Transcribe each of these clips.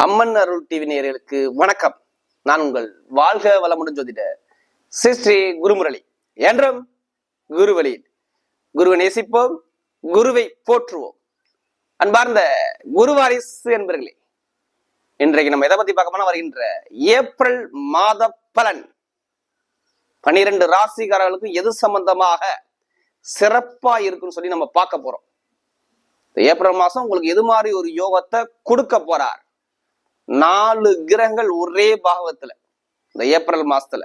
அம்மன் அருள் TV நேயர்களுக்கு வணக்கம். நான் உங்கள் வாழ்க வளமுடன் ஜோதிடர் ஸ்ரீ குருமுரளி. என்றும் குருவழியில் குருவை நேசிப்போம், குருவை போற்றுவோம். அன்பார்ந்த குருவாரிசு என்பர்களே, இன்றைக்கு நம்ம எதை பத்தி பார்க்க போனா, வருகின்ற ஏப்ரல் மாத பலன் 12 ராசிக்காரர்களுக்கு எது சம்பந்தமாக சிறப்பா இருக்குன்னு சொல்லி நம்ம பார்க்க போறோம். ஏப்ரல் மாசம் உங்களுக்கு எது மாதிரி ஒரு யோகத்தை கொடுக்க போறார்? 4 கிரகங்கள் ஒரே பாகவத்துல இந்த ஏப்ரல் மாசத்துல.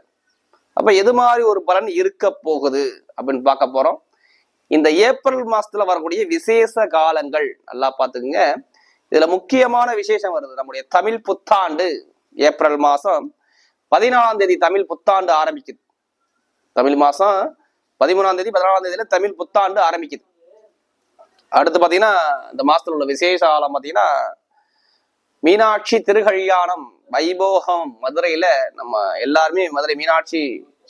அப்ப எது மாதிரி ஒரு பலன் இருக்க போகுது அப்படின்னு பார்க்க போறோம். இந்த ஏப்ரல் மாசத்துல வரக்கூடிய விசேஷ காலங்கள் நல்லா பாத்துக்குங்க. இதுல முக்கியமான விசேஷம் வருது. நம்முடைய தமிழ் புத்தாண்டு ஏப்ரல் மாசம் 14ஆம் தேதி தமிழ் புத்தாண்டு ஆரம்பிக்குது. தமிழ் மாசம் 13ஆம் தேதி 14ஆம் தேதியில தமிழ் புத்தாண்டு ஆரம்பிக்குது. அடுத்து பாத்தீங்கன்னா இந்த மாசத்துல உள்ள விசேஷ காலம் பாத்தீங்கன்னா மீனாட்சி திருக்கல்யாணம் வைபோகம். மதுரையில நம்ம எல்லாருமே மதுரை மீனாட்சி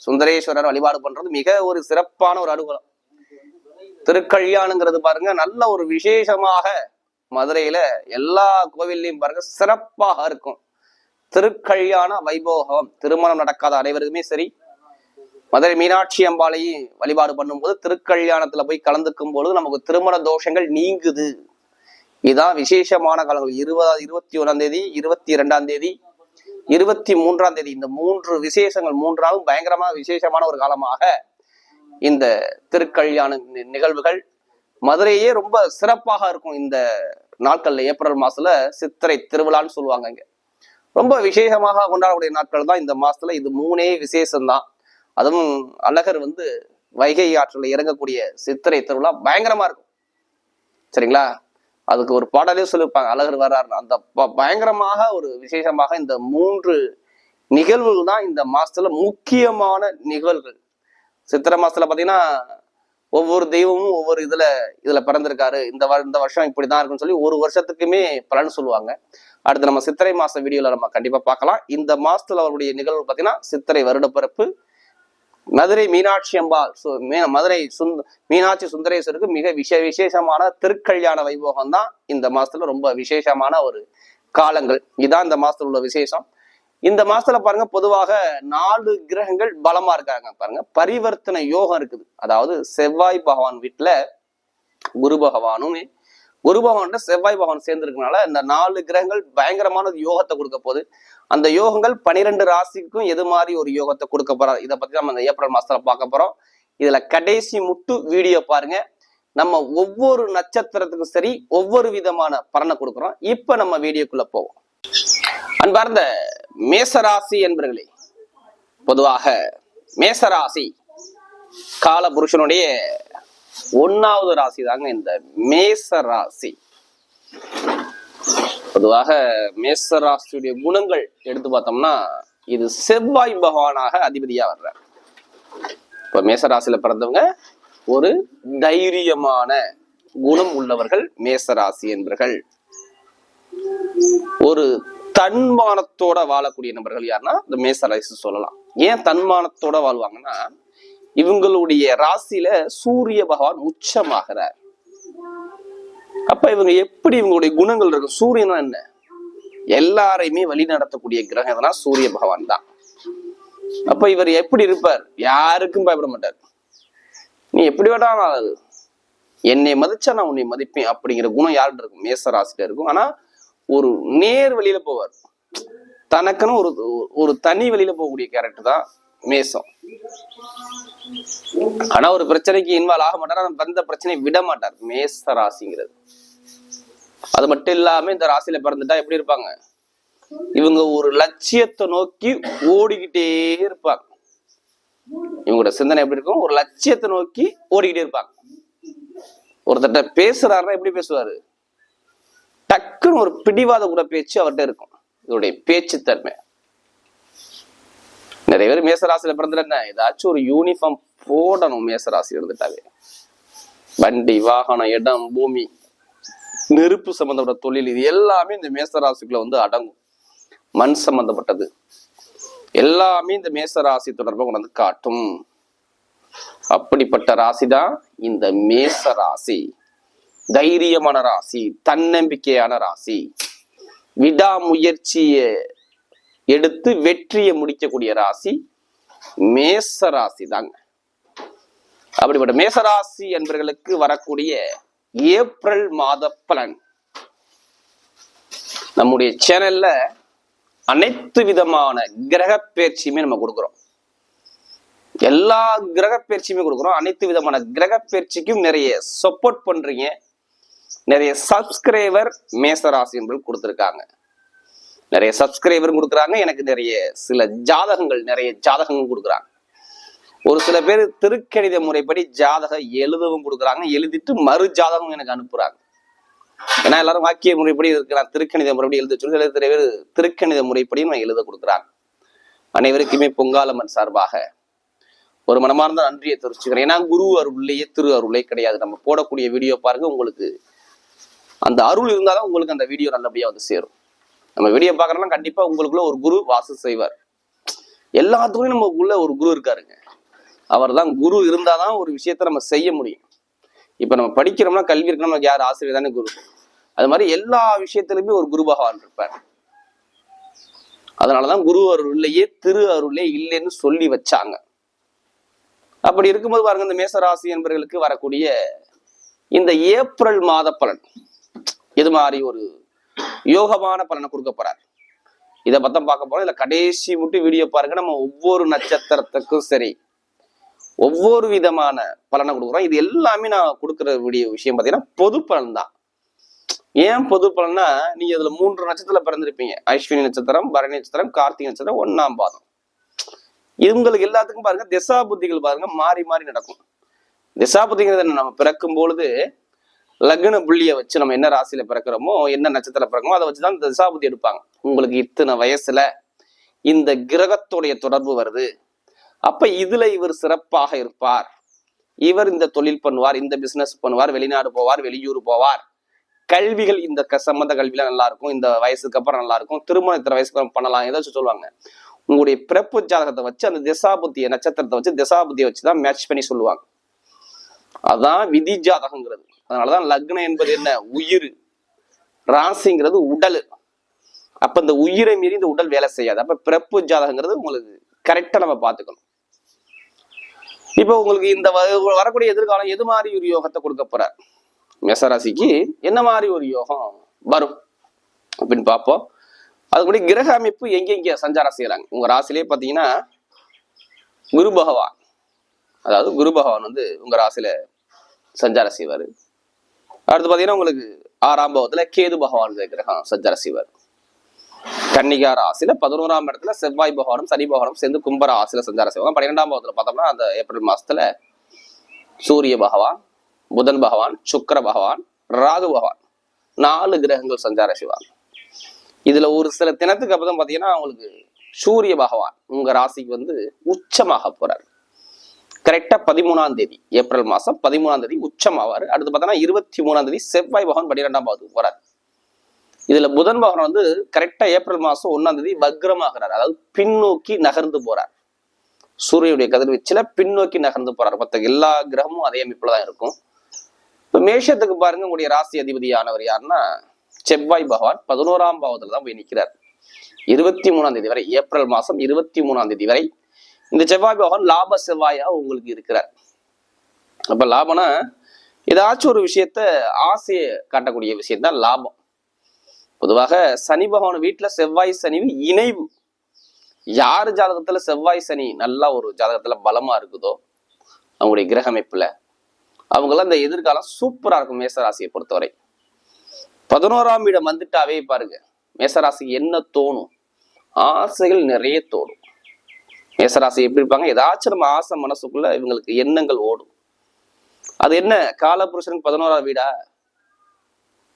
சுந்தரேஸ்வரர் வழிபாடு பண்றது மிக ஒரு சிறப்பான ஒரு அனுகூலம். திருக்கல்யாணங்கிறது பாருங்க நல்ல ஒரு விசேஷமாக மதுரையில எல்லா கோவில்லையும் பாருங்க சிறப்பாக இருக்கும். திருக்கல்யாண வைபோகம். திருமணம் நடக்காத அனைவருக்குமே சரி, மதுரை மீனாட்சி அம்பாளையும் வழிபாடு பண்ணும்போது திருக்கல்யாணத்துல போய் கலந்துக்கும் பொழுது நமக்கு திருமண தோஷங்கள் நீங்குது. இதான் விசேஷமான காலங்கள். 21ஆம் தேதி, 22ஆம் தேதி, 23ஆம் தேதி, இந்த 3 விசேஷங்கள் 3 நாளும் பயங்கரமா விசேஷமான ஒரு காலமாக இந்த திருக்கல்யாண நிகழ்வுகள் மதுரையே ரொம்ப சிறப்பாக இருக்கும். இந்த நாட்கள்ல ஏப்ரல் மாசத்துல சித்திரை திருவிழான்னு சொல்லுவாங்க. இங்க ரொம்ப விசேஷமாக கொண்டாடக்கூடிய நாட்கள் தான் இந்த மாசத்துல. இது 3 விசேஷம்தான். அதுவும் அழகர் வைகை ஆற்றில் இறங்கக்கூடிய சித்திரை திருவிழா பயங்கரமா இருக்கும். சரிங்களா? அதுக்கு ஒரு பாடலே சொல்லியிருப்பாங்க, அழகர் வர்றாருன்னு. அந்த பயங்கரமாக ஒரு விசேஷமாக இந்த 3 நிகழ்வுகள் தான் இந்த மாசத்துல முக்கியமான நிகழ்வுகள். சித்திரை மாசத்துல பாத்தீங்கன்னா ஒவ்வொரு தெய்வமும் ஒவ்வொரு இதுல பிறந்திருக்காரு, இந்த வருஷம் இப்படிதான் இருக்குன்னு சொல்லி ஒரு வருஷத்துக்குமே பலன் சொல்லுவாங்க. அடுத்து நம்ம சித்திரை மாச வீடியோல நம்ம கண்டிப்பா பார்க்கலாம். இந்த மாசத்துல அவருடைய நிகழ்வு பாத்தீங்கன்னா சித்திரை வருட பிறப்பு மதுரை மீனாட்சி அம்பாள், மதுரை மீனாட்சி சுந்தரேஸ்வருக்கு மிக விசேஷமான திருக்கல்யாண வைபோகம் தான் இந்த மாசத்துல ரொம்ப விசேஷமான ஒரு காலங்கள். இதான் இந்த மாசத்துல உள்ள விசேஷம். இந்த மாசத்துல பாருங்க பொதுவாக 4 கிரகங்கள் பலமா இருக்காங்க. பாருங்க பரிவர்த்தனை யோகம் இருக்குது. அதாவது செவ்வாய் பகவான் வீட்டுல குரு பகவான் செவ்வாய் பகவான் சேர்ந்து இருக்கனால இந்த 4 கிரகங்கள் பயங்கரமான யோகத்தை கொடுக்க போகுது. அந்த யோகங்கள் 12 ராசிக்கும் எது மாதிரி ஒரு யோகத்தை கொடுக்க போறாரு, இதை பத்தி நம்ம இந்த ஏப்ரல் மாசத்துல பார்க்க போறோம். இதுல கடைசி முட்டு வீடியோ பாருங்க. நம்ம ஒவ்வொரு நட்சத்திரத்துக்கும் சரி ஒவ்வொரு விதமான பலனை கொடுக்குறோம். இப்ப நம்ம வீடியோக்குள்ள போவோம். அன்பார்ந்த மேசராசி என்பர்களே, பொதுவாக மேசராசி கால புருஷனுடைய 1வது ராசி தாங்க இந்த மேச ராசி. பொதுவாக மேசராசியுடைய குணங்கள் எடுத்து பார்த்தோம்னா இது செவ்வாய் பகவானாக அதிபதியா வர்றார். இப்ப மேசராசியில பிறந்தவங்க ஒரு தைரியமான குணம் உள்ளவர்கள் மேசராசி என்பர்கள். ஒரு தன்மானத்தோட வாழக்கூடிய நபர்கள் யாருன்னா இந்த மேசராசி சொல்லலாம். ஏன் தன்மானத்தோட வாழ்வாங்கன்னா, இவங்களுடைய ராசியில சூரிய பகவான் உச்சமாகிறார். அப்ப இவங்க எப்படி இவங்களுடைய குணங்கள் இருக்கு? சூரியனா என்ன? எல்லாரையுமே வழி நடத்தக்கூடிய கிரகம் எதனா சூரிய பகவான் தான். அப்ப இவர் எப்படி இருப்பார்? யாருக்கும் பயப்பட மாட்டார். நீ எப்படி வேண்டாம், என்னை மதிச்சா நான் உன்னை மதிப்பேன் அப்படிங்கிற குணம் யார்கிட்ட இருக்கும்? மேசராசிட்ட இருக்கும். ஆனா ஒரு நேர் வழியில போவார். தனக்குன்னு ஒரு தனி வழியில போகக்கூடிய கேரக்டர் தான் மேசம். ஆனா ஒரு பிரச்சனைக்கு இன்வால்வ் ஆக மாட்டார். வந்த பிரச்சனையை விட மாட்டார் மேச ராசிங்கிறது. அது மட்டும் இல்லாம இந்த ராசியில பிறந்துட்டா எப்படி இருப்பாங்க? இவங்க ஒரு லட்சியத்தை நோக்கி ஓடிக்கிட்டே இருப்பாங்க. இவங்களோட சிந்தனை எப்படி இருக்கும்? ஒரு லட்சியத்தை நோக்கி ஓடிக்கிட்டே இருப்பாங்க. ஒருத்தட்ட பேசுறாருன்னா எப்படி பேசுவாரு? டக்குன்னு ஒரு பிடிவாத கூட பேச்சு அவர்கிட்ட இருக்கும். இதோடைய பேச்சு தன்மை. நிறைய பேர் மேசராசியில பிறந்துட்டா ஏதாச்சும் ஒரு யூனிஃபார்ம் போடணும். மேசராசி இருந்துட்டாவே வண்டி, வாகனம், இடம், பூமி, நெருப்பு சம்பந்தப்பட்ட தொழில், இது எல்லாமே இந்த மேசராசிக்குள்ள அடங்கும். மண் சம்பந்தப்பட்டது எல்லாமே இந்த மேசராசி தொடர்பை கொண்டு காட்டும். அப்படிப்பட்ட ராசி தான் இந்த மேசராசி. தைரியமான ராசி, தன்னம்பிக்கையான ராசி. விடாமுயற்சியை எடுத்து வெற்றியை முடிக்கக்கூடிய ராசி மேச ராசி தாங்க. அப்படிப்பட்ட மேசராசி என்பவர்களுக்கு வரக்கூடிய ஏப்ரல் மாத பலன் நம்முடைய சேனல்ல அனைத்து விதமான கிரக பயிற்சியுமே நம்ம கொடுக்குறோம். எல்லா கிரக பயிற்சியுமே கொடுக்குறோம். அனைத்து விதமான கிரக பயிற்சிக்கும் நிறைய சப்போர்ட் பண்றீங்க. நிறைய சப்ஸ்கிரைபர் மேசராசி என்பவர்கள் கொடுத்துருக்காங்க. நிறைய சப்ஸ்கிரைபரும் கொடுக்குறாங்க. எனக்கு நிறைய நிறைய ஜாதகங்கள் கொடுக்குறாங்க. ஒரு சில பேர் திருக்கணித முறைப்படி ஜாதகம் எழுதவும் கொடுக்குறாங்க. எழுதிட்டு மறு ஜாதகம் எனக்கு அனுப்புறாங்க. ஏன்னா எல்லாரும் வாக்கிய முறைப்படி இருக்கிறான், திருக்கணித முறைப்படி எழுத சொல்லி சில பேர் திருக்கணித முறைப்படியும் நான் எழுத கொடுக்குறாங்க. அனைவருக்குமே பொங்காலம்மன் சார்பாக ஒரு மனமார்ந்த நன்றியை தெரிவிச்சுக்கிறேன். ஏன்னா குரு அருள்லையே திரு அருளே கிடையாது. நம்ம போடக்கூடிய வீடியோ பாருங்க, உங்களுக்கு அந்த அருள் இருந்தாதான் உங்களுக்கு அந்த வீடியோ நல்லபடியா வந்து சேரும். நம்ம வீடியோ பாக்குறோம்னா கண்டிப்பா உங்களுக்குள்ள ஒரு குரு வாசம் செய்வார். எல்லாத்துக்குமே நம்ம உள்ள ஒரு குரு இருக்காருங்க. அவர் தான் குரு இருந்தாதான் ஒரு விஷயத்த நம்ம செய்ய முடியும். இப்ப நம்ம படிக்கிறோம்னா கல்வி இருக்கணும், நமக்கு யார் ஆசிரியர் தானே குரு. அது மாதிரி எல்லா விஷயத்திலுமே ஒரு குரு பகவான் இருப்பார். அதனாலதான் குரு அருள்லையே திரு அருளே இல்லைன்னு சொல்லி வச்சாங்க. அப்படி இருக்கும்போது பாருங்க, இந்த மேசராசி என்பவர்களுக்கு வரக்கூடிய இந்த ஏப்ரல் மாத பலன் இது மாதிரி ஒரு யோகமான பலனை கொடுக்க போறார். இதை பத்தம் பார்க்க போறோம். இதுல கடைசி மட்டும் வீடியோ பாருங்க. நம்ம ஒவ்வொரு நட்சத்திரத்துக்கும் சரி ஒவ்வொரு விதமான பலனை கொடுக்குறோம். இது எல்லாமே நான் கொடுக்குற வீடியோ விஷயம் பார்த்தீங்கன்னா பொது பலன் தான். ஏன் பொது பலன்னா, நீங்க இதுல 3 நட்சத்திரத்துல பிறந்திருப்பீங்க. அஸ்வினி நட்சத்திரம், பரணி நட்சத்திரம், கார்த்திகை நட்சத்திரம், 1ஆம் பாதம். இவங்களுக்கு எல்லாத்துக்கும் பாருங்க திசா புத்திகள் பாருங்க மாறி மாறி நடக்கும். திசா புத்திங்கிறது நம்ம பிறக்கும் பொழுது லக்ன புள்ளிய வச்சு நம்ம என்ன ராசியில பிறக்கிறோமோ, என்ன நட்சத்திரம் பிறக்கமோ அதை வச்சுதான் திசா புத்தி எடுப்பாங்க. உங்களுக்கு இத்தனை வயசுல இந்த கிரகத்துடைய தொடர்பு வருது, அப்ப இதுல இவர் சிறப்பாக இருப்பார், இவர் இந்த தொழில் பண்ணுவார், இந்த பிசினஸ் பண்ணுவார், வெளிநாடு போவார், வெளியூர் போவார், கல்விகள் இந்த சம்பந்த கல்வியில நல்லா இருக்கும், இந்த வயசுக்கு அப்புறம் நல்லா இருக்கும், திருமணம் இத்தனை வயசுக்கு பண்ணலாம், ஏதாச்சும் சொல்லுவாங்க. உங்களுடைய பிறப்பு ஜாதகத்தை வச்சு அந்த திசாபுத்திய நட்சத்திரத்தை வச்சு திசாபுத்தியை வச்சுதான் மேட்ச் பண்ணி சொல்லுவாங்க. அதான் விதி ஜாதகங்கிறது. அதனாலதான் லக்னம் என்பது என்ன, உயிர், ராசிங்கிறது உடல். அப்ப இந்த உயிரை மீறி இந்த உடல் வேலை செய்யாது. அப்ப பிறப்பு ஜாதகங்கிறது உங்களுக்கு கரெக்டா நம்ம பார்த்துக்கணும். இப்ப உங்களுக்கு இந்த வரக்கூடிய எதிர்காலம் எது மாதிரி ஒரு யோகத்தை கொடுக்க போறார், மேசராசிக்கு என்ன மாதிரி ஒரு யோகம் வரும் அப்படின்னு பார்ப்போம். அதுபடி கிரக அமைப்பு எங்கெங்க சஞ்சாரம் செய்யறாங்க. உங்க ராசிலேயே பாத்தீங்கன்னா குரு பகவான், அதாவது குரு பகவான் வந்து உங்க ராசியில சஞ்சாரம் செய்வாரு. அடுத்து பாத்தீங்கன்னா உங்களுக்கு 6ஆம் பாவத்துல கேது பகவான் கிரகம் சஞ்சாரம் செய்வார். கன்னிகா ராசியில 11ஆம் இடத்துல செவ்வாய் பகவானும் சனி பகவானும் சேர்ந்து கும்ப ராசியில சஞ்சாரம் செய்வாங்க. 12ஆம் பாவத்துல பார்த்தோம்னா அந்த ஏப்ரல் மாசத்துல சூரிய பகவான், புதன் பகவான், சுக்கிர பகவான், ராகு பகவான் 4 கிரகங்கள் சஞ்சாரம் செய்வாங்க. இதுல ஒரு சில தினத்துக்கு அப்புறம் பாத்தீங்கன்னா உங்களுக்கு சூரிய பகவான் உங்க ராசிக்கு வந்து உச்சமாக போறாரு. கரெக்டா 13ஆம் தேதி ஏப்ரல் மாசம் 13ஆம் தேதி உச்சமாவாரு. அடுத்து பார்த்தோன்னா 23ஆம் தேதி செவ்வாய் பகவான் 12ஆம் பாவத்துக்கு போறாரு. இதுல புதன் பகவான் வந்து கரெக்டா ஏப்ரல் மாசம் 1ஆம் தேதி வக்ரமாகிறார், அதாவது பின்னோக்கி நகர்ந்து போறார். சூரியனுடைய கதிர்வீச்சுல பின்னோக்கி நகர்ந்து போறார். மற்ற எல்லா கிரகமும் அதே அமைப்புலதான் இருக்கும். இப்ப மேஷத்துக்கு பாருங்க, உங்களுடைய ராசி அதிபதியானவர் யாருன்னா செவ்வாய் பகவான் 11ஆம் பாவத்துல தான் போய் நிற்கிறார். 23ஆம் தேதி வரை, ஏப்ரல் மாசம் 23ஆம் தேதி வரை இந்த செவ்வாய் பகவான் லாப செவ்வாயா உங்களுக்கு இருக்கிறார். அப்ப லாபம்னா ஏதாச்சும் ஒரு விஷயத்த ஆசையை காட்டக்கூடிய விஷயம் தான் லாபம். பொதுவாக சனி பகவான் வீட்டுல செவ்வாய் சனி இணைவு, யாரு ஜாதகத்துல செவ்வாய் சனி நல்லா ஒரு ஜாதகத்துல பலமா இருக்குதோ அவங்களுடைய கிரக அமைப்புல அவங்கெல்லாம் இந்த எதிர்காலம் சூப்பரா இருக்கும். மேசராசியை பொறுத்தவரை 11ஆம் இடம் வந்துட்டாவே பாருங்க, மேசராசிக்கு என்ன தோணும், ஆசைகள் நிறைய தோணும். மேசராசி எப்படி இருப்பாங்க, ஏதாச்சும் நம்ம ஆசை மனசுக்குள்ள இவங்களுக்கு எண்ணங்கள் ஓடும். அது என்ன, காலபுருஷனுக்கு 11ஆம் வீடா,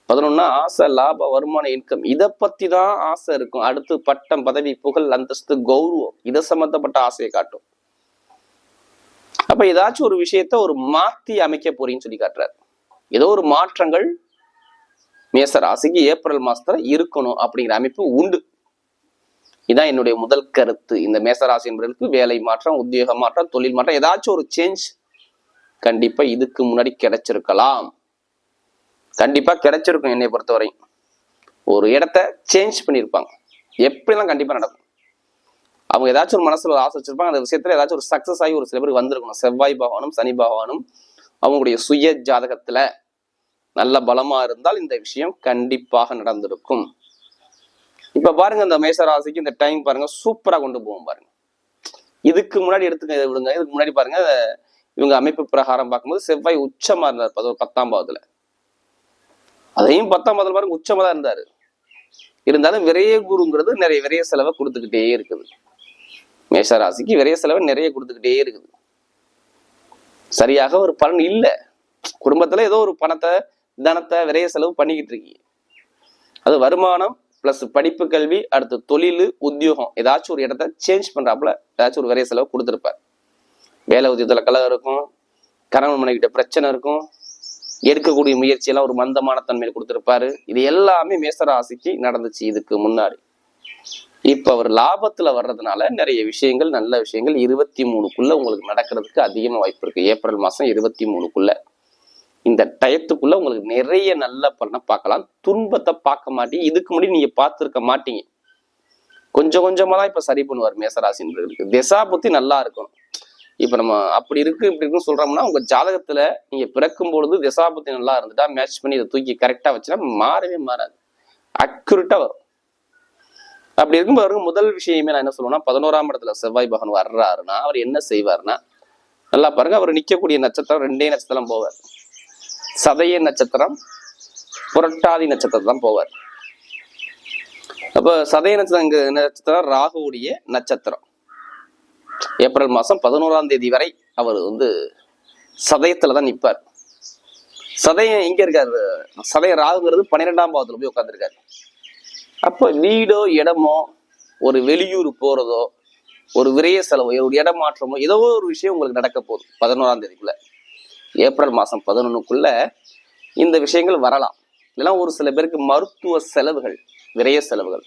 11னா ஆசை, லாபம், வருமானம், இன்கம், இதை பத்தி தான் ஆசை இருக்கும். அடுத்து பட்டம், பதவி, புகழ், அந்தஸ்து, கௌரவம், இதை சம்பந்தப்பட்ட ஆசையை காட்டும். அப்ப ஏதாச்சும் ஒரு விஷயத்த ஒரு மாத்தி அமைக்க போறீங்கன்னு சொல்லி காட்டுறாரு. ஏதோ ஒரு மாற்றங்கள் மேச ராசிக்கு ஏப்ரல் மாசத்துல இருக்கணும் அப்படிங்கிற அமைப்பு உண்டு. இதான் என்னுடைய முதல் கருத்து. இந்த மேசராசி என்பவர்களுக்கு வேலை மாற்றம், உத்தியோக மாற்றம், தொழில் மாற்றம், ஏதாச்சும் ஒரு சேஞ்ச் கண்டிப்பா இதுக்கு முன்னாடி கிடைச்சிருக்கலாம். கண்டிப்பா கிடைச்சிருக்கும். என்னை பொறுத்தவரை ஒரு இடத்த சேஞ்ச் பண்ணியிருப்பாங்க. எப்படிலாம் கண்டிப்பா நடக்கும். அவங்க ஏதாச்சும் ஒரு மனசுல ஒரு ஆசை வச்சிருப்பாங்க, அந்த விஷயத்துல ஏதாச்சும் ஒரு சக்சஸ் ஆகி ஒரு சில பேருக்கு வந்திருக்கணும். செவ்வாய் பகவானும் சனி பகவானும் அவங்களுடைய சுய ஜாதகத்துல நல்ல பலமா இருந்தால் இந்த விஷயம் கண்டிப்பாக நடந்திருக்கும். இப்ப பாருங்க, இந்த மேசராசிக்கு இந்த டைம் பாருங்க சூப்பரா கொண்டு போவோம் பாருங்க. இதுக்கு முன்னாடி எடுத்துக்க விடுங்க. இதுக்கு முன்னாடி பாருங்க, இவங்க அமைப்பு பிரகாரம் பார்க்கும்போது செவ்வாய் உச்சமா இருந்தார் 10ஆம் பாவத்துல. அதையும் 10ஆம் பாவத்துல பாருங்க உச்சமா தான் இருந்தாரு. இருந்தாலும் விரைய குருங்கிறது நிறைய விரைய செலவை கொடுத்துக்கிட்டே இருக்குது. மேஷராசிக்கு விரைய செலவை நிறைய கொடுத்துக்கிட்டே இருக்குது. சரியாக ஒரு பலன் இல்லை. குடும்பத்துல ஏதோ ஒரு பணத்தை தனத்தை விரைய செலவு பண்ணிக்கிட்டு இருக்கீங்க. அது வருமானம் பிளஸ் படிப்பு கல்வி, அடுத்து தொழில் உத்தியோகம், ஏதாச்சும் ஒரு இடத்த சேஞ்ச் பண்றாப்புல ஏதாச்சும் ஒரு விரைய செலவு கொடுத்துருப்பார். வேலை உத்தியோகத்துல கலகம் இருக்கும், கணவன் மனைவிட்ட பிரச்சனை இருக்கும், எடுக்கக்கூடிய முயற்சியெல்லாம் ஒரு மந்தமான தன்மையில் கொடுத்திருப்பாரு. இது எல்லாமே மேசராசிக்கு நடந்துச்சு இதுக்கு முன்னாடி. இப்ப அவர் லாபத்துல வர்றதுனால நிறைய விஷயங்கள், நல்ல விஷயங்கள் 23க்குள்ள உங்களுக்கு நடக்கிறதுக்கு அதிகமா வாய்ப்பு இருக்கு. ஏப்ரல் மாசம் 23க்குள்ள இந்த டயத்துக்குள்ள உங்களுக்கு நிறைய நல்ல பலனை பார்க்கலாம். துன்பத்தை பார்க்க மாட்டீங்க. இதுக்கு முன்னாடி நீங்க பார்த்துருக்க மாட்டீங்க. கொஞ்சம் கொஞ்சமா தான் இப்ப சரி பண்ணுவார் மேசராசின்றது. திசா புத்தி நல்லா இருக்கணும். இப்ப நம்ம அப்படி இருக்கு இப்படி இருக்குன்னு சொல்றோம்னா, உங்க ஜாதகத்துல நீங்க பிறக்கும் பொழுது திசாபுத்தி நல்லா இருந்துட்டா மேட்ச் பண்ணி இதை தூக்கி கரெக்டா வச்சுன்னா மாறவே மாறாது, அக்யூரேட்டா வரும். அப்படி இருக்கும்போது முதல் விஷயமே நான் என்ன சொல்லுவேன்னா, 11ஆம் இடத்துல செவ்வாய் பகவான் வர்றாருன்னா அவர் என்ன செய்வார்னா, நல்லா பாருங்க, அவர் நிக்கக்கூடிய நட்சத்திரம் 2 நட்சத்திரம் போவார். சதய நட்சத்திரம், புரட்டாதி நட்சத்திரம் தான் போவார். அப்ப சதய நட்சத்திரம் ராகுவுடைய நட்சத்திரம். ஏப்ரல் மாசம் 11ஆம் தேதி வரை அவர் சதயத்துலதான் நிற்பார். சதயம் எங்க இருக்காரு? சதயம் ராகுங்கிறது 12ஆம் பாவத்துல போய் உட்காந்துருக்காரு. அப்ப வீடோ இடமோ, ஒரு வெளியூர் போறதோ, ஒரு விரைய செலவோ, ஒரு இடமாற்றமோ, ஏதோ ஒரு விஷயம் உங்களுக்கு நடக்க போகுது 11ஆம் தேதிக்குள்ள. ஏப்ரல் மாசம் 11க்குள்ள இந்த விஷயங்கள் வரலாம். இதெல்லாம் ஒரு சில பேருக்கு மருத்துவ செலவுகள், விரைய செலவுகள்,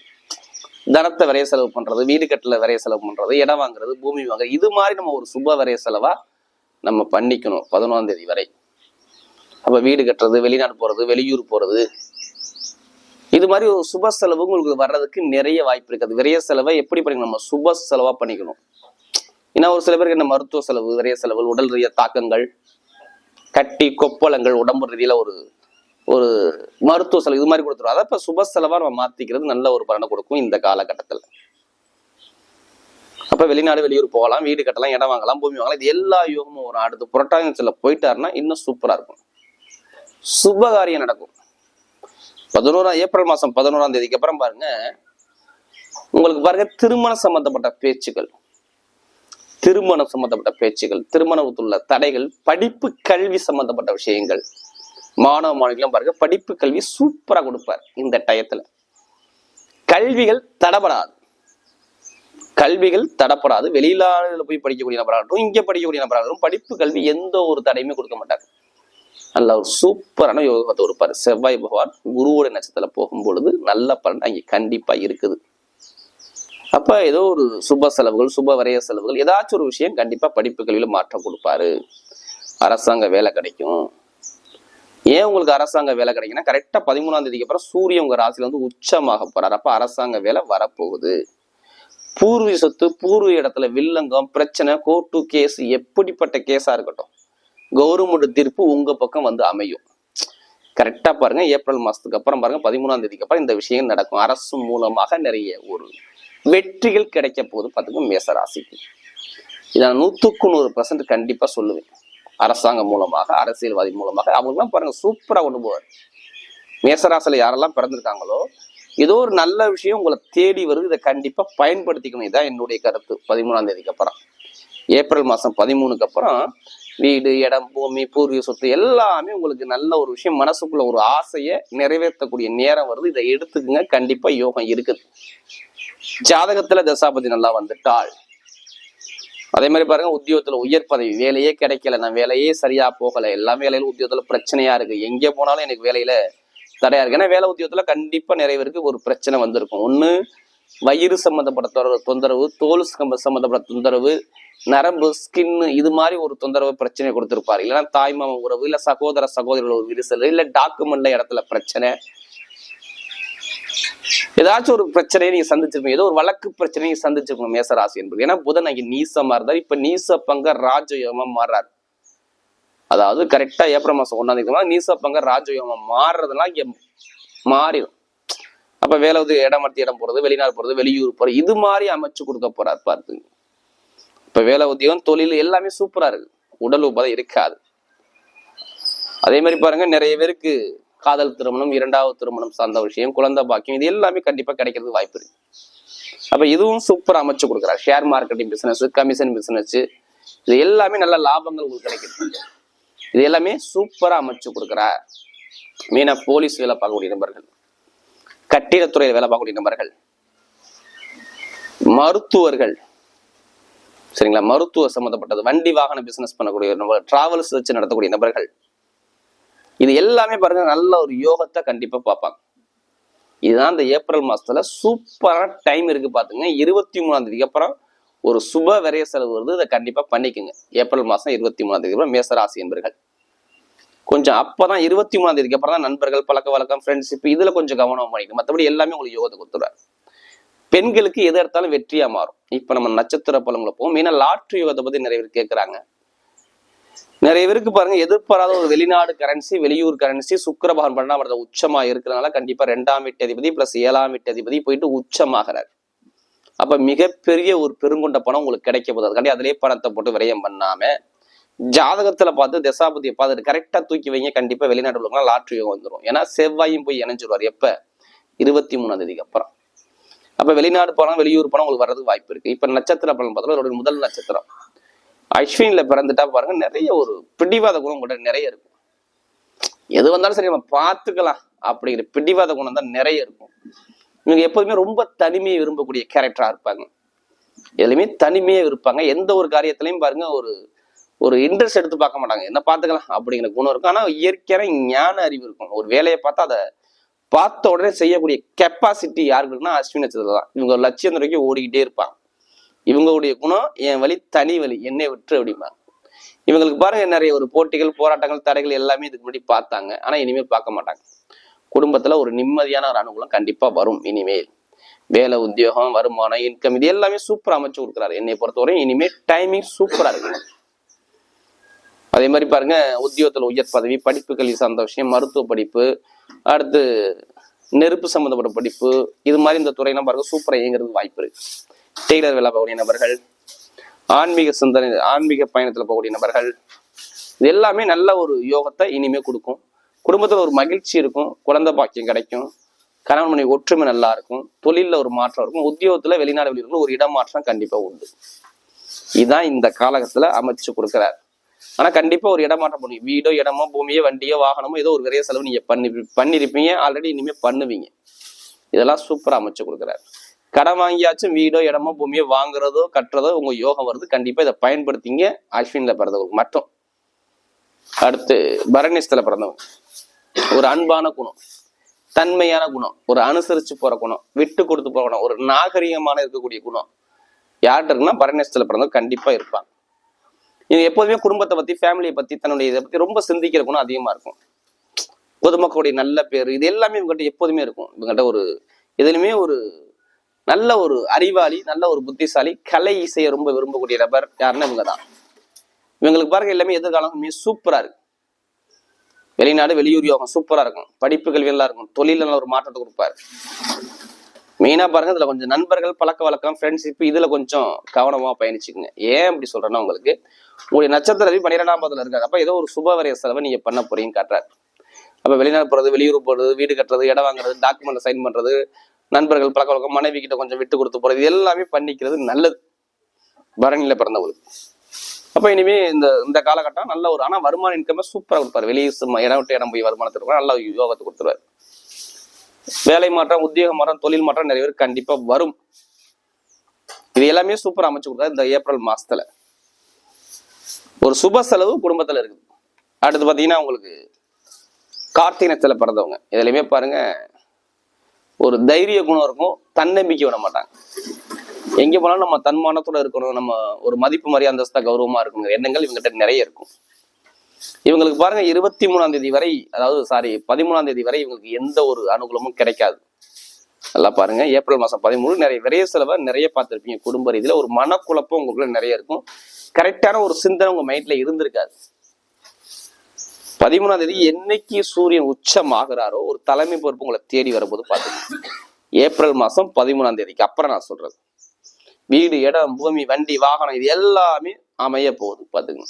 தனத்தை விரைய செலவு பண்றது, வீடு கட்டல விரைய செலவு பண்றது, இடம் வாங்குறது, பூமி வாங்குறது, இது மாதிரி நம்ம ஒரு சுப விரைய செலவா நம்ம பண்ணிக்கணும் 11ஆம் தேதி வரை. அப்ப வீடு கட்டுறது, வெளிநாடு போறது, வெளியூர் போறது, இது மாதிரி ஒரு சுப செலவு உங்களுக்கு வர்றதுக்கு நிறைய வாய்ப்பு இருக்குது. விரைய செலவை எப்படி பண்ணிக்கணும்? நம்ம சுப செலவா பண்ணிக்கணும். ஏன்னா ஒரு சில பேருக்கு என்ன மருத்துவ செலவு, விரைய செலவு, உடல் ரீதியா தாக்கங்கள், கட்டி கொப்பளங்கள், உடம்பு ரீதியில ஒரு மருத்துவ செலவு, இது மாதிரி கொடுத்துரும். அதை இப்ப சுப செலவா நம்ம மாத்திக்கிறது நல்ல ஒரு பலனை கொடுக்கும் இந்த காலகட்டத்துல. அப்ப வெளிநாடு வெளியூர் போகலாம், வீடு கட்டலாம், இடம் வாங்கலாம், பூமி வாங்கலாம். இது எல்லா யோகமும் ஒரு அடுத்து புரட்டாதி போயிட்டாருன்னா இன்னும் சூப்பரா இருக்கும், சுபகாரியம் நடக்கும். ஏப்ரல் மாசம் 11ஆம் தேதிக்கு அப்புறம் பாருங்க, உங்களுக்கு பாருங்க திருமணம் சம்பந்தப்பட்ட பேச்சுக்கள், திருமணத்துள்ள தடைகள், படிப்பு கல்வி சம்பந்தப்பட்ட விஷயங்கள், மாணவ மாணவிகளும் பாருங்க படிப்பு கல்வி சூப்பரா கொடுப்பார் இந்த டயத்துல. கல்விகள் தடப்படாது. வெளியில போய் படிக்கக்கூடிய நபராகட்டும், இங்க படிக்கக்கூடிய நபராகட்டும், படிப்பு கல்வி எந்த ஒரு தடையுமே கொடுக்க மாட்டார். நல்ல ஒரு சூப்பரான யோகத்தை கொடுப்பாரு. செவ்வாய் பகவான் குருவோட நட்சத்திரத்துல போகும் பொழுது நல்ல பலன் அங்கே கண்டிப்பா இருக்குது. அப்ப ஏதோ ஒரு சுப செலவுகள், சுப வரைய செலவுகள், ஏதாச்சும் ஒரு விஷயம் கண்டிப்பா படிப்பு கல்வியில மாற்றம் கொடுப்பாரு. அரசாங்க வேலை கிடைக்கும். ஏன் உங்களுக்கு அரசாங்க வேலை கிடைக்குன்னா, கரெக்டா 13ஆம் தேதிக்கு அப்புறம் சூரியன் உங்க ராசியில உச்சமாக போறாரு. அப்ப அரசாங்க வேலை வரப்போகுது. பூர்வீக சொத்து, பூர்வீக இடத்துல வில்லங்கம், பிரச்சனை, கோர்ட்டு கேஸ், எப்படிப்பட்ட கேஸா இருக்கட்டும், கவர்மெண்ட் தீர்ப்பு உங்க பக்கம் அமையும். கரெக்டா பாருங்க, ஏப்ரல் மாசத்துக்கு அப்புறம் பாருங்க 13ஆம் தேதிக்கு அப்புறம் இந்த விஷயம் நடக்கும். அரசு மூலமாக நிறைய ஒரு வெற்றிகள் கிடைக்க போகுது பாத்துங்க மேசராசிக்கு. இதை 100% கண்டிப்பா சொல்லுவேன். அரசாங்கம் மூலமாக, அரசியல்வாதி மூலமாக அவங்கெல்லாம் பாருங்க சூப்பரா கொண்டு போவார். மேசராசில யாரெல்லாம் பிறந்திருக்காங்களோ, ஏதோ ஒரு நல்ல விஷயம் உங்களை தேடி வருது. இதை கண்டிப்பா பயன்படுத்திக்கணும். இதான் என்னுடைய கருத்து. 13ஆம் தேதிக்கு அப்புறம், ஏப்ரல் மாசம் 13க்கு அப்புறம் வீடு, இடம், பூமி, பூர்வீக சொத்து எல்லாமே உங்களுக்கு நல்ல ஒரு விஷயம், மனசுக்குள்ள ஒரு ஆசையை நிறைவேற்றக்கூடிய நேரம் வருது. இதை எடுத்துக்குங்க, கண்டிப்பா யோகம் இருக்குது. ஜாதகத்துல தசாபதி நல்லா வந்துட்டாள். அதே மாதிரி பாருங்க, உத்தியோகத்துல உயர் பதவி, வேலையே கிடைக்கல, நான் வேலையே சரியா போகல, எல்லா வேலையிலும் உத்தியோகத்துல பிரச்சனையா இருக்கு, எங்க போனாலும் எனக்கு வேலையில தடையா இருக்கு. ஏன்னா வேலை உத்தியோகத்துல கண்டிப்பா நிறைய பேருக்கு ஒரு பிரச்சனை வந்திருக்கும். ஒண்ணு வயிறு சம்பந்தப்பட்ட தொந்தரவு, தோல் சம்பந்தப்பட்ட தொந்தரவு, நரம்பு, ஸ்கின், இது மாதிரி ஒரு தொந்தரவு பிரச்சனை கொடுத்திருப்பாரு. இல்லைன்னா தாய்மாம உறவு, இல்ல சகோதர சகோதரிகள் ஒரு விரிசல், இல்ல டாக்குமெண்ட்ல இடத்துல பிரச்சனை, ஏதாச்சும் ஒரு பிரச்சனையை நீங்க சந்திச்சிருப்பீங்க, ஏதோ ஒரு வழக்கு பிரச்சனையை சந்திச்சிருக்கணும் மேசராசி என்பது. ஏன்னா புதன் அங்கே நீசமா இருந்தார், இப்ப நீச பங்க ராஜயோகமா மாறுறாரு. அதாவது கரெக்டா ஏப்ரல் மாசம் 1ஆம் தேதி நீச பங்க ராஜயோகமா மாறுறதுலாம் இங்க மாறிடும். அப்ப வேலை இடம் மாற்றி இடம் போறது, வெளிநாடு போறது, வெளியூர் போறது, இது மாதிரி அமைச்சு கொடுக்க போறாரு பார்த்துங்க. இப்ப வேலை உத்தியோகம் தொழில் எல்லாமே சூப்பரா இருக்கு, உடல் உபாதை இருக்காது. அதே மாதிரி பாருங்க, நிறைய பேருக்கு காதல் திருமணம், இரண்டாவது திருமணம் சார்ந்த விஷயம், குழந்தை பாக்கியம், இது எல்லாமே கண்டிப்பா கிடைக்கிறதுக்கு வாய்ப்பு இருக்கு. அப்ப இதுவும் சூப்பரா அமைச்சு கொடுக்குறாரு. Share marketing business, commission business, இது எல்லாமே நல்ல லாபங்கள் உங்களுக்கு கிடைக்குது. இது எல்லாமே சூப்பரா அமைச்சு கொடுக்குறார். மீனா போலீஸ் வேலை பார்க்கக்கூடிய நபர்கள், கட்டிடத்துறையில் வேலை பார்க்கக்கூடிய நபர்கள், மருத்துவர்கள், சரிங்களா, மருத்துவ சம்பந்தப்பட்டது, வண்டி வாகன பிசினஸ் பண்ணக்கூடிய நபர்கள், டிராவல்ஸ் வச்சு நடத்தக்கூடிய நபர்கள், இது எல்லாமே பாருங்க நல்ல ஒரு யோகத்தை கண்டிப்பா பார்ப்பாங்க. இதுதான் இந்த ஏப்ரல் மாசத்துல சூப்பரான டைம் இருக்கு பாத்துங்க. 23ஆம் தேதிக்கு அப்புறம் ஒரு சுப விரைய செலவு வருது, இதை கண்டிப்பா பண்ணிக்குங்க. ஏப்ரல் மாசம் 23ஆம் தேதிக்கு அப்புறம் மேசராசி என்பர்கள் கொஞ்சம் அப்பதான் 23ஆம் தேதிக்கு அப்புறம் தான் நண்பர்கள், பழக்க வழக்கம், ஃப்ரெண்ட்ஷிப், இதுல கொஞ்சம் கவனம் பண்ணிக்கணும். மற்றபடி எல்லாமே உங்களுக்கு யோகத்தை கொடுத்துருவாரு. பெண்களுக்கு எது எடுத்தாலும் வெற்றியா மாறும். இப்ப நம்ம நட்சத்திர பலங்களை போவோம். மெயினா லாட்ரி யோகத்தை பத்தி நிறைய பேர் கேட்கிறாங்க. நிறைய பேருக்கு பாருங்க, எதிர்பாராத ஒரு வெளிநாடு கரன்சி, வெளியூர் கரன்சி, சுக்கிர பகவான் 12ஆம் இடத்துல உச்சமா இருக்கிறதுனால கண்டிப்பா 2ஆம் வீட்டு அதிபதி பிளஸ் 7ஆம் வீட்டு அதிபதி போயிட்டு உச்சமாகிறார். அப்ப மிகப்பெரிய ஒரு பெருங்கொண்ட பணம் உங்களுக்கு கிடைக்க போகுது. அதுக்காண்டி அதிலே பணத்தை போட்டு விரயம் பண்ணாம ஜாதகத்துல பார்த்து தசாபதியை பார்த்துட்டு கரெக்டா தூக்கி வைங்க. கண்டிப்பா வெளிநாட்டு உள்ளவங்க லாட்ரி யோகம் வந்துடும். ஏன்னா செவ்வாயும் போய் இணைஞ்சிருவார் எப்ப 23ஆம் தேதிக்கு அப்புறம். அப்ப வெளிநாடு பணம், வெளியூர் பணம் உங்களுக்கு வர்றதுக்கு வாய்ப்பு இருக்கு. இப்ப நட்சத்திர பலன் பார்த்தோம்னா அவருடைய முதல் நட்சத்திரம் அஸ்வினில பிறந்துட்டா பாருங்க, நிறைய ஒரு பிடிவாத குணம் கூட நிறைய இருக்கும். எது வந்தாலும் சரி நம்ம பார்த்துக்கலாம் அப்படிங்கிற பிடிவாத குணம் தான் நிறைய இருக்கும். இவங்க எப்போதுமே ரொம்ப தனிமையை விரும்பக்கூடிய கேரக்டரா இருப்பாங்க. எதுலையுமே தனிமையை விருப்பாங்க. எந்த ஒரு காரியத்திலையும் பாருங்க ஒரு இன்ட்ரெஸ்ட் எடுத்து பார்க்க மாட்டாங்க. என்ன பார்த்துக்கலாம் அப்படிங்கிற குணம் இருக்கும். ஆனா இயற்கையான ஞான அறிவு இருக்கும். ஒரு வேலையை பார்த்தா அதை பார்த்த உடனே செய்யக்கூடிய கெப்பாசிட்டி யாருக்கு இருக்குன்னா அஸ்வினி நட்சத்திரம் தான். இவங்க ஒரு லட்சியம் வரைக்கும் ஓடிக்கிட்டே இருப்பாங்க. இவங்களுடைய குணம் என் வழி தனி வழி, என்னை விட்டு அப்படிம்பாங்க. இவங்களுக்கு பாருங்க நிறைய ஒரு போட்டிகள், போராட்டங்கள், தடைகள் எல்லாமே இதுக்கு முன்னாடி பார்த்தாங்க. ஆனா இனிமேல் பார்க்க மாட்டாங்க. குடும்பத்துல ஒரு நிம்மதியான ஒரு அனுகூலம் கண்டிப்பா வரும். இனிமேல் வேலை, உத்தியோகம், வருமானம், இன்கம், இது எல்லாமே சூப்பரா அமைச்சு கொடுக்குறாரு. என்னை பொறுத்தவரையும் இனிமேல் டைமிங் சூப்பரா இருக்கு. அதே மாதிரி பாருங்க, உத்தியோகத்துல உயர் பதவி, படிப்பு, கல்வி சார்ந்த விஷயம், மருத்துவ படிப்பு, அடுத்து நெருப்பு சம்பந்தப்பட்ட படிப்பு, இது மாதிரி இந்த துறையெல்லாம் பாருங்க சூப்பரா இயங்குறதுக்கு வாய்ப்பு இருக்கு. டெய்லர் வேலை போகக்கூடிய நபர்கள், ஆன்மீக சிந்தனை, ஆன்மீக பயணத்துல போகக்கூடிய நபர்கள், இது எல்லாமே நல்ல ஒரு யோகத்தை இனிமே கொடுக்கும். குடும்பத்துல ஒரு மகிழ்ச்சி இருக்கும், குழந்தை பாக்கியம் கிடைக்கும், கணவன் மனைவி ஒற்றுமை நல்லா இருக்கும், தொழில ஒரு மாற்றம் இருக்கும், உத்தியோகத்துல வெளிநாடு வெளியூர்ல ஒரு இடமாற்றம் கண்டிப்பா உண்டு. இதுதான் இந்த காலகட்டத்துல அமைச்சு கொடுக்கிறார். ஆனா கண்டிப்பா ஒரு இடமாற்றம் பண்ணுவீங்க. வீடோ, இடமோ, பூமியோ, வண்டியோ, வாகனமோ, ஏதோ ஒரு விரைய செலவு நீங்க பண்ணிருப்பீங்க, ஆல்ரெடி இனிமே பண்ணுவீங்க. இதெல்லாம் சூப்பரா அமைச்சு கொடுக்குறாரு. கடன் வாங்கியாச்சும் வீடோ, இடமோ, பூமியோ வாங்குறதோ கட்டுறதோ உங்க யோகம் வருது. கண்டிப்பா இதை பயன்படுத்திங்க. அஸ்வின்ல பிறந்தவங்க மட்டும். அடுத்து பரணிஸ்தல பிறந்தவங்க, ஒரு அன்பான குணம், தன்மையான குணம், ஒரு அனுசரிச்சு போற குணம், விட்டு கொடுத்து போற குணம், ஒரு நாகரிகமான இருக்கக்கூடிய குணம் யார்கிட்ட இருக்குன்னா பரணிஸ்தல பிறந்தவங்க கண்டிப்பா இருப்பாங்க. இது எப்போதுமே குடும்பத்தை பத்தி, ஃபேமிலியை பத்தி, தன்னுடைய இதை பத்தி ரொம்ப சிந்திக்கிற குணம் அதிகமா இருக்கும். பொதுமக்களுடைய நல்ல பேர், இது எல்லாமே இவங்ககிட்ட எப்போதுமே இருக்கும். இவங்ககிட்ட ஒரு எதுலையுமே ஒரு நல்ல ஒரு அறிவாளி, நல்ல ஒரு புத்திசாலி, கலை இசையை ரொம்ப விரும்பக்கூடிய நபர் யாருன்னா இவங்க தான். இவங்களுக்கு பாருங்க எல்லாமே எதிர்காலம் சூப்பரா இருக்கு. வெளிநாடு, வெளியூர் யோகம் சூப்பரா இருக்கும். படிப்பு, கல்வி எல்லாம் இருக்கும். தொழில நல்ல ஒரு மாற்றத்தை கொடுப்பாரு. மெயினா பாருங்க, இதுல கொஞ்சம் நண்பர்கள், பழக்க வழக்கம், ஃப்ரெண்ட்ஷிப், இதுல கொஞ்சம் கவனமா பயணிச்சுக்குங்க. ஏன் அப்படி சொல்றேன்னா, உங்களுக்கு உங்களுடைய நட்சத்திர 12ஆம் இடத்துல இருக்காது. அப்ப ஏதோ ஒரு சுபவரைய செலவை நீங்க பண்ண போறீங்கன்னு காட்டுறாரு. அப்ப வெளிநாடு போறது, வெளியூர் போறது, வீடு கட்டுறது, இடம் வாங்குறது, டாக்குமெண்ட் சைன் பண்றது, நண்பர்கள், பழக்க வழக்கம், மனைவி கிட்ட கொஞ்சம் விட்டு கொடுத்து போறது, எல்லாமே பண்ணிக்கிறது நல்லது பரணியில பிறந்தவங்களுக்கு. அப்ப இனிமே இந்த காலகட்டம் நல்ல ஒரு, ஆனா வருமான இன்கம் சூப்பரா கொடுப்பாரு. வெளியே இடம் விட்டு இடம் போய் வருமானத்தை கொடுப்பாரு, நல்ல யோகத்தை கொடுத்துருவாரு. வேலை மாற்றம், உத்தியோக மாற்றம், தொழில் மாற்றம் நிறைய பேர் கண்டிப்பா வரும். இது எல்லாமே சூப்பரா அமைச்சு கொடுத்தாரு இந்த ஏப்ரல் மாசத்துல. ஒரு சுப செலவு குடும்பத்துல இருக்குது. அடுத்து பாத்தீங்கன்னா உங்களுக்கு கார்த்திகை நட்சத்திரத்துல பிறந்தவங்க, இதுலயுமே பாருங்க ஒரு தைரிய குணம் இருக்கும், தன்னம்பிக்கை விட மாட்டாங்க. எங்க போனாலும் நம்ம தன்மானத்தோட இருக்கணும், நம்ம ஒரு மதிப்பு மரியாதை, அந்தஸ்தா, கௌரவமா இருக்கணும் எண்ணங்கள் இவங்ககிட்ட நிறைய இருக்கும். இவங்களுக்கு பாருங்க 23ஆம் தேதி வரை, அதாவது 13ஆம் தேதி வரை இவங்களுக்கு எந்த ஒரு அனுகூலமும் கிடைக்காது. நல்லா பாருங்க, ஏப்ரல் மாசம் 13 நிறைய விரைய செலவை நிறைய பார்த்திருப்பீங்க. குடும்ப ரீதியில ஒரு மனக்குழப்பம் உங்களுக்குள்ள நிறைய இருக்கும். கரெக்டான ஒரு சிந்தனை உங்க மைண்ட்ல இருந்திருக்காது. 13ஆம் தேதி என்னைக்கு சூரியன் உச்சம் ஆகிறாரோ ஒரு தலைமை பொறுப்பு உங்களை தேடி வரும்போது பாத்துங்க. ஏப்ரல் மாசம் 13ஆம் தேதிக்கு அப்புறம் நான் சொல்றது, வீடு, இடம், பூமி, வண்டி, வாகனம் இது எல்லாமே அமைய போகுது பாத்துங்க.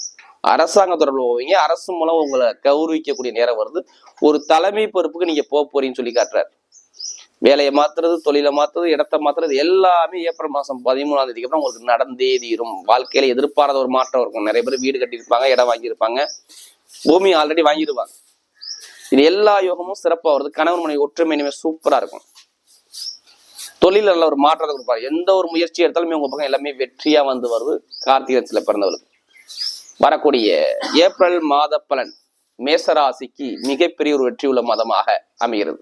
அரசாங்க தொடர்புல போவீங்க, அரசு மூலம் உங்களை கௌரவிக்கக்கூடிய நேரம் வருது. ஒரு தலைமை பொறுப்புக்கு நீங்க போக போறீங்கன்னு சொல்லி காட்டுறாரு. வேலையை மாத்துறது, தொழிலை மாத்துறது, இடத்தை மாத்துறது எல்லாமே ஏப்ரல் மாசம் 13ஆம் தேதிக்கு அப்புறம் உங்களுக்கு நடந்தே தீரும். வாழ்க்கையில எதிர்பாராத ஒரு மாற்றம் இருக்கும். நிறைய பேர் வீடு கட்டியிருப்பாங்க, இடம் வாங்கியிருப்பாங்க, பூமி ஆல்ரெடி வாங்கிடுவாங்க. இது எல்லா யோகமும் சிறப்பா வருது. கணவன் மனைவி ஒற்றுமை இனிமே சூப்பரா இருக்கும். தொழில் நல்ல ஒரு மாற்றத்தை கொடுப்பாரு. எந்த ஒரு முயற்சி எடுத்தாலுமே உங்க பக்கம் எல்லாமே வெற்றியா வந்து வருது. கார்த்திகை பிறந்தவர்களுக்கு வரக்கூடிய ஏப்ரல் மாத பலன் மேசராசிக்கு மிகப்பெரிய ஒரு வெற்றி உள்ள மாதமாக அமைகிறது.